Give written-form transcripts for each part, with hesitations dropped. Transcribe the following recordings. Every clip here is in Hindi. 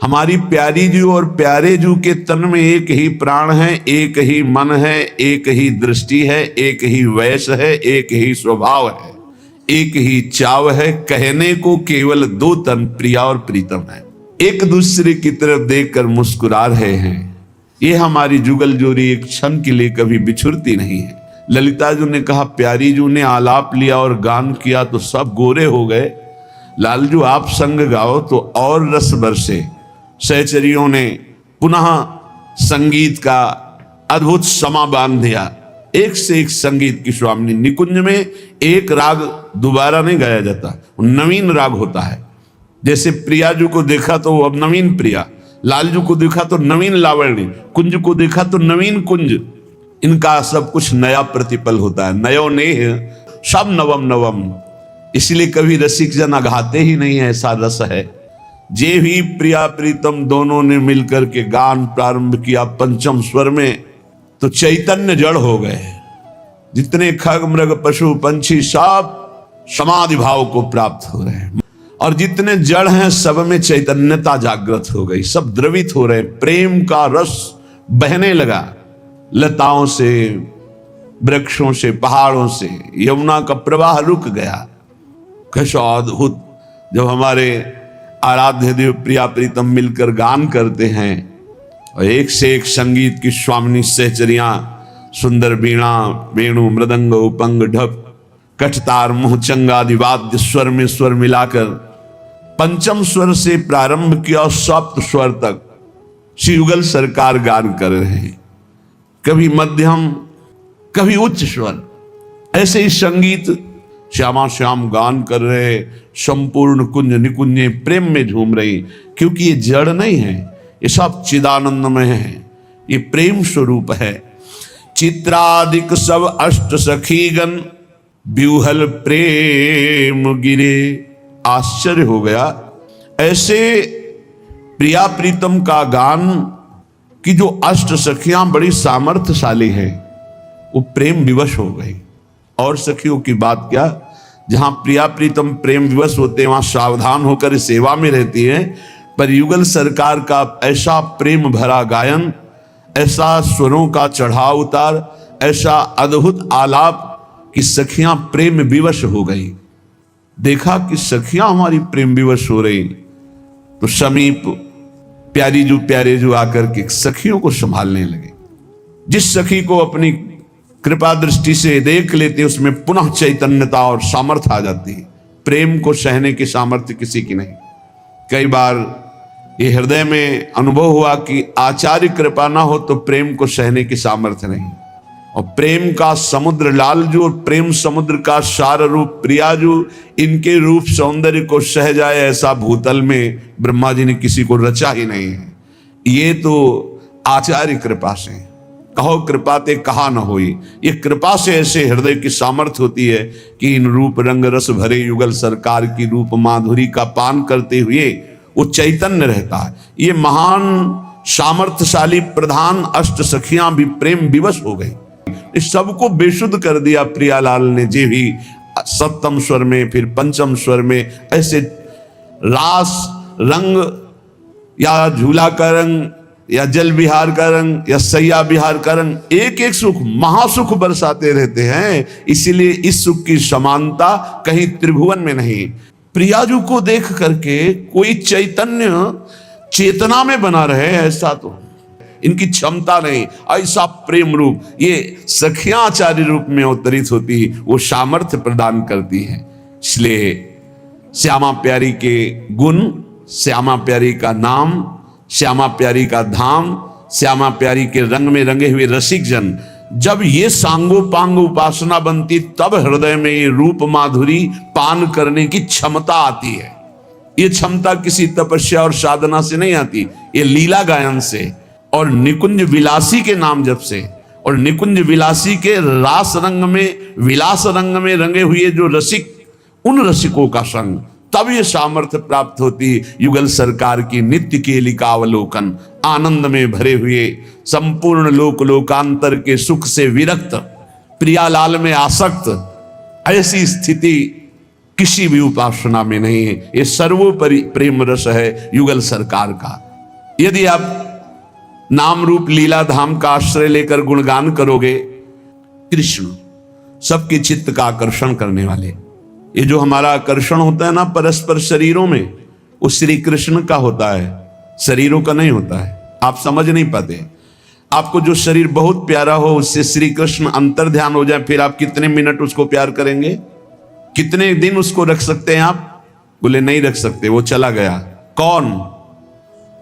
हमारी प्यारी जू और प्यारे जू के तन में एक ही प्राण है, एक ही मन है, एक ही दृष्टि है, एक ही वैश है, एक ही स्वभाव है, एक ही चाव है। कहने को केवल दो तन प्रिया और प्रीतम है, एक दूसरे की तरफ देखकर मुस्कुरा रहे हैं। ये हमारी जुगल जोड़ी एक क्षण के लिए कभी बिछुड़ती नहीं है। ललिता जू ने कहा, प्यारी जू ने आलाप लिया और गान किया तो सब गोरे हो गए। लालजू आप संग गाओ तो और रस बरसे। सहचरियों ने पुनः संगीत का अद्भुत समा बांध दिया। एक से एक संगीत की स्वामिनी। निकुंज में एक राग दोबारा नहीं गाया जाता, नवीन राग होता है। जैसे प्रियाजू को देखा तो अब नवीन प्रिया, लालजू को देखा तो नवीन लावणी, कुंज को देखा तो नवीन कुंज। इनका सब कुछ नया प्रतिपल होता है, नयो नेह सब नवम नवम। इसलिए कभी रसिक जन अघाते ही नहीं है, ऐसा रस है। जे भी प्रिया प्रीतम दोनों ने मिलकर के गान प्रारंभ किया पंचम स्वर में तो चैतन्य जड़ हो गए। जितने खग मृग पशु पंछी सब समाधि भाव को प्राप्त हो रहे हैं, और जितने जड़ हैं सब में चैतन्यता जागृत हो गई, सब द्रवित हो रहे। प्रेम का रस बहने लगा, लताओं से, वृक्षों से, पहाड़ों से यमुना का प्रवाह रुक गया। कैसा अद्भुत जब हमारे आराध्य देव प्रिया प्रीतम मिलकर गान करते हैं और एक से एक संगीत की स्वामिनी सहचरियां, सुंदर वीणा, वेणु, मृदंग, उपंग, ढप, कठतार, मुहचंग आदि वाद्य स्वर में स्वर मिलाकर पंचम स्वर से प्रारंभ किया और सप्त स्वर तक श्री युगल सरकार गान कर रहे हैं। कभी मध्यम, कभी उच्च स्वर, ऐसे ही संगीत श्यामा श्याम गान कर रहे। संपूर्ण कुंज निकुंजे प्रेम में झूम रही, क्योंकि ये जड़ नहीं है, ये सब चिदानंदमय है, ये प्रेम स्वरूप है। चित्रादिक सब अष्ट सखीगण व्यूहल प्रेम गिरे। आश्चर्य हो गया, ऐसे प्रिया प्रीतम का गान कि जो अष्ट सखियां बड़ी सामर्थ्यशाली हैं वो प्रेम विवश हो गई। और सखियों की बात क्या, जहां प्रिया प्रीतम प्रेम विवश होते हैं वहां सावधान होकर सेवा में रहती है। पर युगल सरकार का ऐसा प्रेम भरा गायन, ऐसा स्वरों का चढ़ाव उतार, ऐसा अद्भुत आलाप कि सखियां प्रेम विवश हो गई। देखा कि सखियां हमारी प्रेम विवश हो रही तो समीप प्यारी जू प्यारे जू आकर के सखियों को संभालने लगे। जिस सखी को अपनी कृपा दृष्टि से देख लेते उसमें पुनः चैतन्यता और सामर्थ्य आ जाती है। प्रेम को सहने की सामर्थ्य किसी की नहीं। कई बार ये हृदय में अनुभव हुआ कि आचार्य कृपा ना हो तो प्रेम को सहने की सामर्थ्य नहीं। और प्रेम का समुद्र लालजू और प्रेम समुद्र का सार रूप प्रियाजू, इनके रूप सौंदर्य को सह जाए ऐसा भूतल में ब्रह्मा जी ने किसी को रचा ही नहीं है। ये तो आचार्य कृपा से, कहो कृपा ते कहा न होई। ये कृपा से ऐसे हृदय की सामर्थ्य होती है कि इन रूप रंग रस भरे युगल सरकार की रूप माधुरी का पान करते हुए वो चैतन्य रहता है। ये महान सामर्थ्यशाली प्रधान अष्ट सखियां भी प्रेम विवश हो गई। इस सबको बेशुद्ध कर दिया प्रियालाल ने। जे भी सप्तम स्वर में, फिर पंचम स्वर में ऐसे रास रंग या झूला का रंग या जल विहार का रंग या सैया विहार का रंग, एक एक सुख महासुख बरसाते रहते हैं। इसीलिए इस सुख की समानता कहीं त्रिभुवन में नहीं। प्रियाजू को देख करके कोई चैतन्य चेतना में बना रहे ऐसा तो इनकी क्षमता नहीं। ऐसा प्रेम रूप ये सखियां आचार्य रूप में अवतरित होती, वो सामर्थ्य प्रदान करती हैं। इसलिए श्यामा प्यारी के गुण, श्यामा प्यारी का नाम, श्यामा प्यारी का धाम, श्यामा प्यारी के रंग में रंगे हुए रसिक जन, जब ये सांगोपांग उपासना बनती तब हृदय में ये रूप माधुरी पान करने की क्षमता आती है। ये क्षमता किसी तपस्या और साधना से नहीं आती, ये लीला गायन से और निकुंज विलासी के नाम जप से, और निकुंज विलासी के रास रंग में, विलास रंग में रंगे हुए जो रसिक, उन रसिकों का संग, तब ये सामर्थ्य प्राप्त होती। युगल सरकार की नित्य केलिका अवलोकन, आनंद में भरे हुए, संपूर्ण लोक लोकांतर के सुख से विरक्त, प्रियालाल में आसक्त, ऐसी स्थिति किसी भी उपासना में नहीं है। ये सर्वोपरि प्रेम रस है युगल सरकार का। यदि आप नाम रूप लीला धाम का आश्रय लेकर गुणगान करोगे, कृष्ण सबके चित्त का आकर्षण करने वाले, ये जो हमारा आकर्षण होता है ना परस्पर शरीरों में, वो श्री कृष्ण का होता है, शरीरों का नहीं होता है। आप समझ नहीं पाते। आपको जो शरीर बहुत प्यारा हो उससे श्री कृष्ण अंतर ध्यान हो जाए, फिर आप कितने मिनट उसको प्यार करेंगे? कितने दिन उसको रख सकते हैं आप? बोले नहीं रख सकते, वो चला गया। कौन?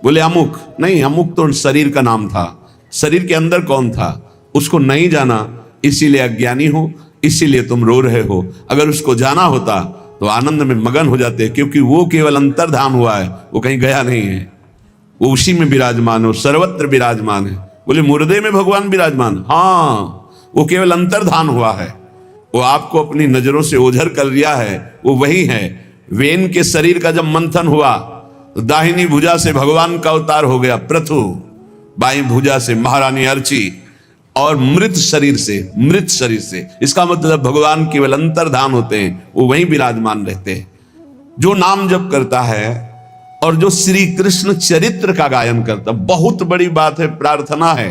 बोले अमुक। नहीं, अमुक तो शरीर का नाम था, शरीर के अंदर कौन था उसको नहीं जाना, इसीलिए अज्ञानी हो, इसीलिए तुम रो रहे हो। अगर उसको जाना होता तो आनंद में मगन हो जाते, क्योंकि वो केवल अंतर्धान हुआ है, वो कहीं गया नहीं है, वो उसी में विराजमान है, सर्वत्र विराजमान है। बोले मुर्दे में भगवान विराजमान? हाँ, वो केवल अंतर्धान हुआ है, वो आपको अपनी नजरों से ओझल कर लिया है, वो वही है। वेन के शरीर का जब मंथन हुआ तो दाहिनी भुजा से भगवान का अवतार हो गया प्रथु, बाई भुजा से महारानी अर्ची, और मृत शरीर से, इसका मतलब भगवान केवल अंतर्धान होते हैं, वो वहीं विराजमान रहते हैं। जो नाम जप करता है और जो श्री कृष्ण चरित्र का गायन करता, बहुत बड़ी बात है, प्रार्थना है।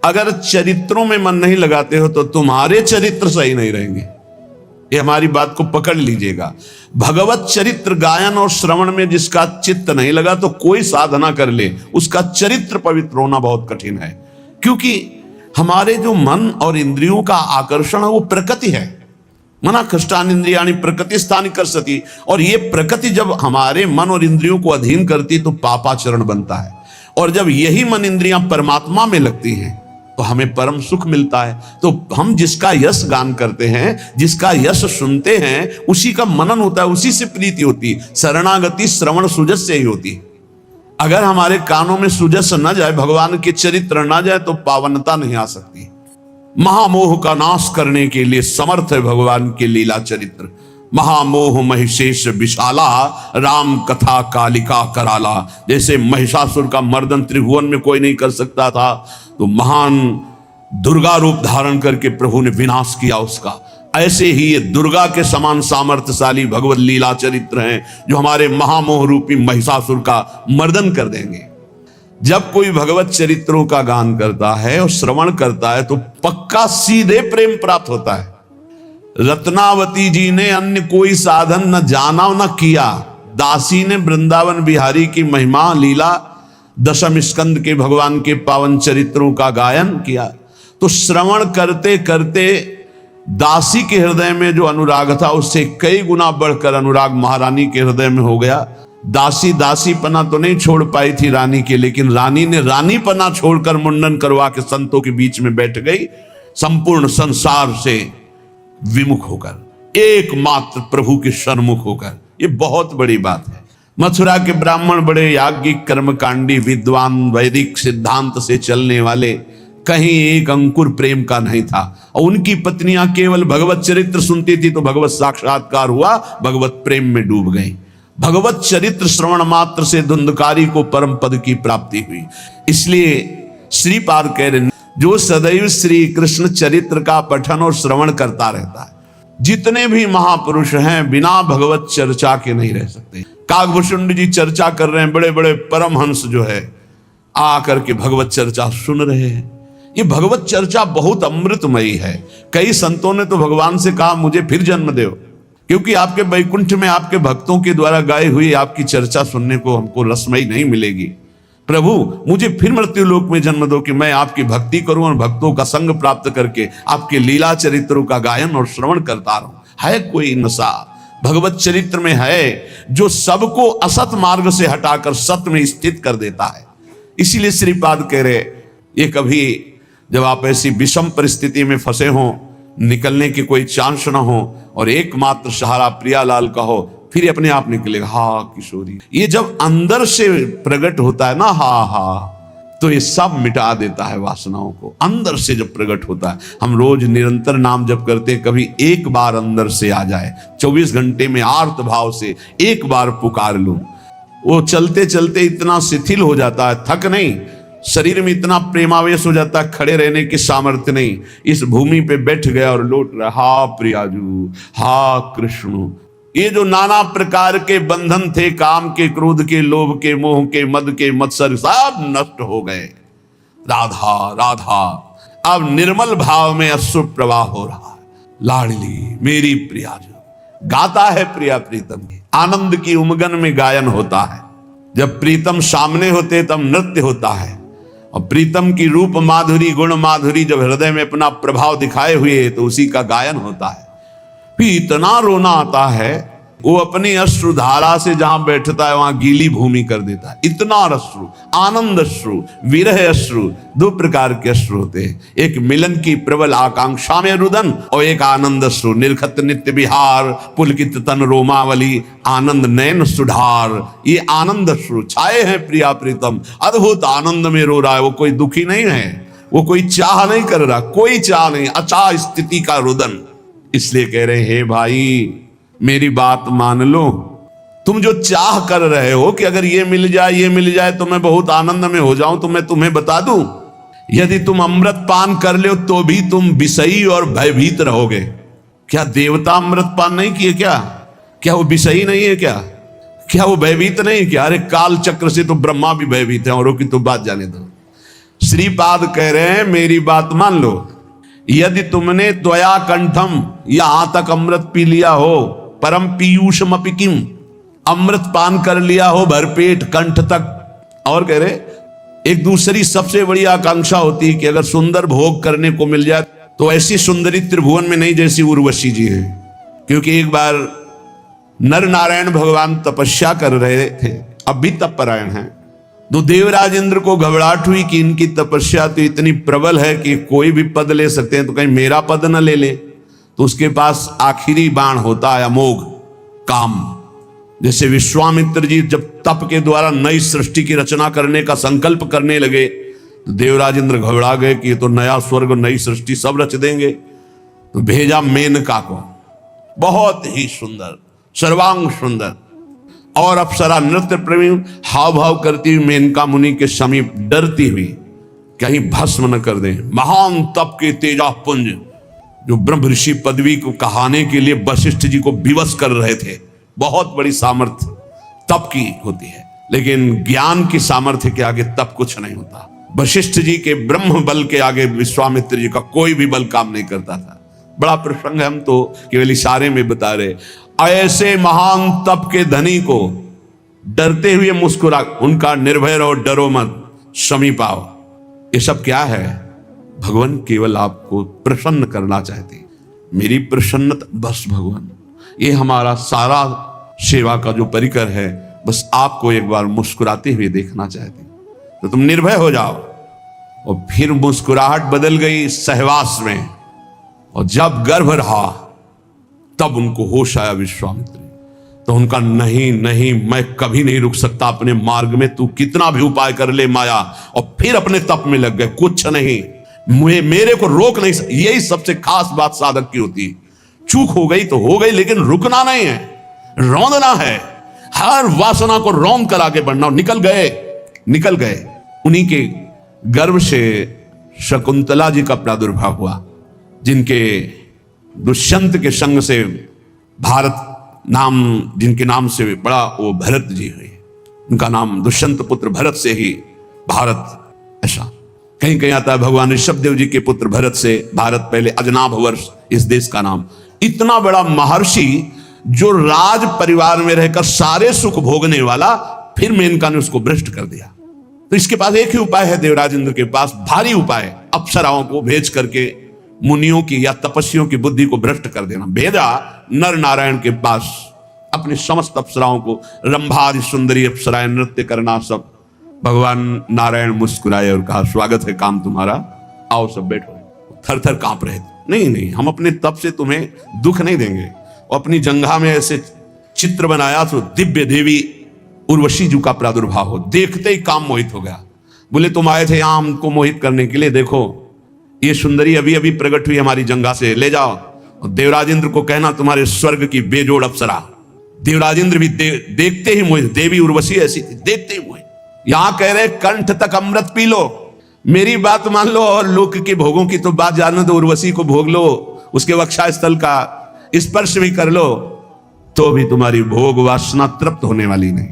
अगर चरित्रों में मन नहीं लगाते हो तो तुम्हारे चरित्र सही नहीं रहेंगे, ये हमारी बात को पकड़ लीजिएगा। भगवत चरित्र गायन और श्रवण में जिसका चित्त नहीं लगा तो कोई साधना कर ले, उसका चरित्र पवित्र होना बहुत कठिन है। क्योंकि हमारे जो मन और इंद्रियों का आकर्षण है वो प्रकृति है। मना कष्टान इंद्रियाणि प्रकृति स्थानी कर सती, और ये प्रकृति जब हमारे मन और इंद्रियों को अधीन करती तो पापाचरण बनता है। और जब यही मन इंद्रियां परमात्मा में लगती हैं तो हमें परम सुख मिलता है। तो हम जिसका यश गान करते हैं, जिसका यश सुनते हैं, उसी का मनन होता है, उसी से प्रीति होती है। शरणागति श्रवण सुजस से ही होती है। अगर हमारे कानों में सुजस न जाए, भगवान के चरित्र न जाए तो पावनता नहीं आ सकती। महामोह का नाश करने के लिए समर्थ है भगवान के लीला चरित्र। महामोह महिषेश विशाला, राम कथा कालिका कराला। जैसे महिषासुर का मर्दन त्रिभुवन में कोई नहीं कर सकता था, तो महान दुर्गा रूप धारण करके प्रभु ने विनाश किया उसका। ऐसे ही ये दुर्गा के समान सामर्थ्यशाली भगवत लीला चरित्र हैं, जो हमारे महामोह रूपी महिषासुर का मर्दन कर देंगे। जब कोई भगवत चरित्रों का गान करता है और श्रवण करता है तो पक्का सीधे प्रेम प्राप्त होता है। रत्नावती जी ने अन्य कोई साधन न जाना न किया, दासी ने वृंदावन बिहारी की महिमा लीला दशम स्कंद के भगवान के पावन चरित्रों का गायन किया। तो श्रवण करते करते दासी के हृदय में जो अनुराग था उससे कई गुना बढ़कर अनुराग महारानी के हृदय में हो गया। दासी दासीपना तो नहीं छोड़ पाई थी रानी के, लेकिन रानी ने रानीपना छोड़कर मुंडन करवा के संतों के बीच में बैठ गई, संपूर्ण संसार से विमुख होकर, एकमात्र प्रभु के सन्मुख होकर। ये बहुत बड़ी बात है। मथुरा के ब्राह्मण बड़े याज्ञिक कर्मकांडी विद्वान, वैदिक सिद्धांत से चलने वाले, कहीं एक अंकुर प्रेम का नहीं था। और उनकी पत्नियां केवल भगवत चरित्र सुनती थी तो भगवत साक्षात्कार हुआ, भगवत प्रेम में डूब गई। भगवत चरित्र श्रवण मात्र से धुंधकारी को परम पद की प्राप्ति हुई। इसलिए श्रीपाद कह रहे, जो सदैव श्री कृष्ण चरित्र का पठन और श्रवण करता रहता है, जितने भी महापुरुष हैं बिना भगवत चर्चा के नहीं रह सकते। काकभूषुंड जी चर्चा कर रहे हैं, बड़े बड़े परमहंस जो है आकर के भगवत चर्चा सुन रहे हैं। ये भगवत चर्चा बहुत अमृतमयी है। कई संतों ने तो भगवान से कहा मुझे फिर जन्म दो, क्योंकि आपके वैकुंठ में आपके भक्तों के द्वारा गाई हुई आपकी चर्चा सुनने को हमको रसमयी नहीं मिलेगी। प्रभु मुझे फिर मृत्यु लोक में जन्म दो कि मैं आपकी भक्ति करूं और भक्तों का संग प्राप्त करके आपके लीला चरित्रों का गायन और श्रवण करता रहूं। है कोई नशा भगवत चरित्र में है जो सबको असत मार्ग से हटाकर सत्य में स्थित कर देता है। इसीलिए श्रीपाद कह रहे, ये कभी जब आप ऐसी विषम परिस्थिति में फंसे हों, निकलने की कोई चांस ना हो और एकमात्र सहारा प्रियालाल का हो, फिर अपने आप निकलेगा हा किशोरी। ये जब अंदर से प्रकट होता है ना हा, तो ये सब मिटा देता है वासनाओं को। अंदर से जब प्रकट होता है, हम रोज निरंतर नाम जप करते हैं, कभी एक बार अंदर से आ जाए, 24 घंटे में आर्त भाव से एक बार पुकार लूं, वो चलते चलते इतना शिथिल हो जाता है, थक नहीं, शरीर में इतना प्रेमावेश हो जाता है, खड़े रहने की सामर्थ्य नहीं, इस भूमि पे बैठ गया और लौट रहा हा प्रियाजू हा कृष्ण। ये जो नाना प्रकार के बंधन थे, काम के, क्रोध के, लोभ के, मोह के, मद के, मत्सर, सब नष्ट हो गए। राधा राधा अब निर्मल भाव में अश्रु प्रवाह हो रहा है। लाडली मेरी प्रिया जो गाता है प्रिया प्रीतम की, आनंद की उमगन में गायन होता है। जब प्रीतम सामने होते तब नृत्य होता है, और प्रीतम की रूप माधुरी, गुण माधुरी जब हृदय में अपना प्रभाव दिखाए हुए तो उसी का गायन होता है। फिर इतना रोना आता है, वो अपनी अश्रुधारा से जहां बैठता है वहां गीली भूमि कर देता है। इतना अश्रु, आनंद अश्रु, विरह अश्रु, दो प्रकार के अश्रु होते हैं। एक मिलन की प्रबल आकांक्षा में रुदन, और एक आनंद अश्रु, निर्खत नित्य विहार, पुलकित तन रोमावली, आनंद नयन सुधार। ये आनंद अश्रु छाए हैं प्रिया प्रीतम, अद्भुत आनंद में रो रहा है। वो कोई दुखी नहीं है, वो कोई चाह नहीं कर रहा, कोई चाह नहीं, अचाह स्थिति का रुदन। इसलिए कह रहे हे भाई मेरी बात मान लो, तुम जो चाह कर रहे हो कि अगर ये मिल जाए तो मैं बहुत आनंद में हो जाऊं, तो मैं तुम्हें बता दूं, यदि तुम अमृत पान कर ले तो भी तुम विषयी और भयभीत रहोगे। क्या देवता अमृत पान नहीं किए क्या वो विषयी नहीं है क्या वो भयभीत नहीं है क्या? अरे काल चक्र से तो ब्रह्मा भी भयभीत है, औरों की तो बात जाने दो। श्रीपाद कह रहे हैं मेरी बात मान लो, यदि तुमने त्वया कंठम, यहां तक अमृत पी लिया हो, परम पीयूषम अपि किम, अमृत पान कर लिया हो भरपेट कंठ तक। और कह रहे एक दूसरी सबसे बड़ी आकांक्षा होती है कि अगर सुंदर भोग करने को मिल जाए तो ऐसी सुंदरी त्रिभुवन में नहीं जैसी उर्वशी जी है। क्योंकि एक बार नर नारायण भगवान तपस्या कर रहे थे, अब भी तपपरायण है, तो देवराज इंद्र को घबराहट हुई कि इनकी तपस्या तो इतनी प्रबल है कि कोई भी पद ले सकते हैं, तो कहीं मेरा पद न ले ले। तो उसके पास आखिरी बाण होता है अमोघ काम। जैसे विश्वामित्र जी जब तप के द्वारा नई सृष्टि की रचना करने का संकल्प करने लगे तो देवराज इंद्र घबरा गए कि ये तो नया स्वर्ग, नई सृष्टि सब रच देंगे। तो भेजा मेनका को, बहुत ही सुंदर, सर्वांग सुंदर, और अप्सरा नृत्य प्रेमी हाव भाव करती हुई मेनका मुनि के समीप डरती हुई कहीं भस्म न कर दें। महान तप के तेजा पुंज जो ब्रह्म ऋषि पदवी को कहाने के लिए वशिष्ठ जी को विवश कर रहे थे, बहुत बड़ी सामर्थ्य तप की होती है, लेकिन ज्ञान की सामर्थ्य के आगे तप कुछ नहीं होता। वशिष्ठ जी के ब्रह्म बल के आगे विश्वामित्र जी का कोई भी बल काम नहीं करता था। बड़ा प्रसंग है, हम तो केवल इशारे में बता रहे। ऐसे महान तप के धनी को डरते हुए मुस्कुरा, उनका निर्भय रहो, डरो मत, समीप आओ। ये सब क्या है? भगवान केवल आपको प्रसन्न करना चाहते। मेरी प्रसन्नता बस भगवान, ये हमारा सारा सेवा का जो परिकर है, बस आपको एक बार मुस्कुराते हुए देखना चाहते। तो तुम निर्भय हो जाओ। और फिर मुस्कुराहट बदल गई सहवास में, और जब गर्भ रहा तब उनको होश आया विश्वामित्र। तो उनका नहीं नहीं, मैं कभी नहीं रुक सकता अपने मार्ग में, तू कितना भी उपाय कर ले माया। और फिर अपने तप में लग गए, कुछ नहीं, मेरे को रोक नहीं सकते। यही सबसे खास बात साधक की होती है। चूक हो गई तो हो गई, लेकिन रुकना नहीं है, रौंदना है, हर वासना को रौंद कर आगे बढ़ना। निकल गए। उन्हीं के गर्भ से शकुंतला जी का प्रादुर्भाव हुआ, जिनके दुष्यंत के संग से भारत नाम, जिनके नाम से बड़ा वो भरत जी हुए, उनका नाम दुष्यंत पुत्र भरत से ही भारत। ऐसा कहीं कहीं आता है भगवान ऋषभदेव जी के पुत्र भरत से भारत, पहले अजनाभ वर्ष इस देश का नाम। इतना बड़ा महर्षि जो राज परिवार में रहकर सारे सुख भोगने वाला, फिर मेनका ने उसको भ्रष्ट कर दिया। तो इसके पास एक ही उपाय है, देवराज इंद्र के पास भारी उपाय, अप्सराओं को भेज करके मुनियों की या तपस्वियों की बुद्धि को भ्रष्ट कर देना। भेजा नर नारायण के पास अपने समस्त अप्सराओं को, रंभादि सुंदरी अप्सराएं नृत्य करना सब। भगवान नारायण मुस्कुराए और कहा स्वागत है काम तुम्हारा, आओ सब बैठो। थर थर कांप रहे थे। नहीं, हम अपने तप से तुम्हें दुख नहीं देंगे। और अपनी जंघा में ऐसे चित्र बनाया तो दिव्य देवी उर्वशी जी का प्रादुर्भाव हो, देखते ही काम मोहित हो गया। बोले तुम आए थे यहां हमको मोहित करने के लिए, देखो ये सुंदरी अभी अभी प्रकट हुई हमारी जंघा से, ले जाओ। और देवराज इंद्र को कहना तुम्हारे स्वर्ग की बेजोड़ अप्सरा। देवराज इंद्र भी देखते ही मोहित, देवी उर्वशी ऐसी थी, देखते ही मोहित। यहां कह रहे कंठ तक अमृत पी लो, मेरी बात मान लो, और लोक के भोगों की तो बात जानने दो। उर्वशी को भोग लो, उसके वक्षा स्थल का स्पर्श भी कर लो, तो भी तुम्हारी भोग वासना तृप्त होने वाली नहीं।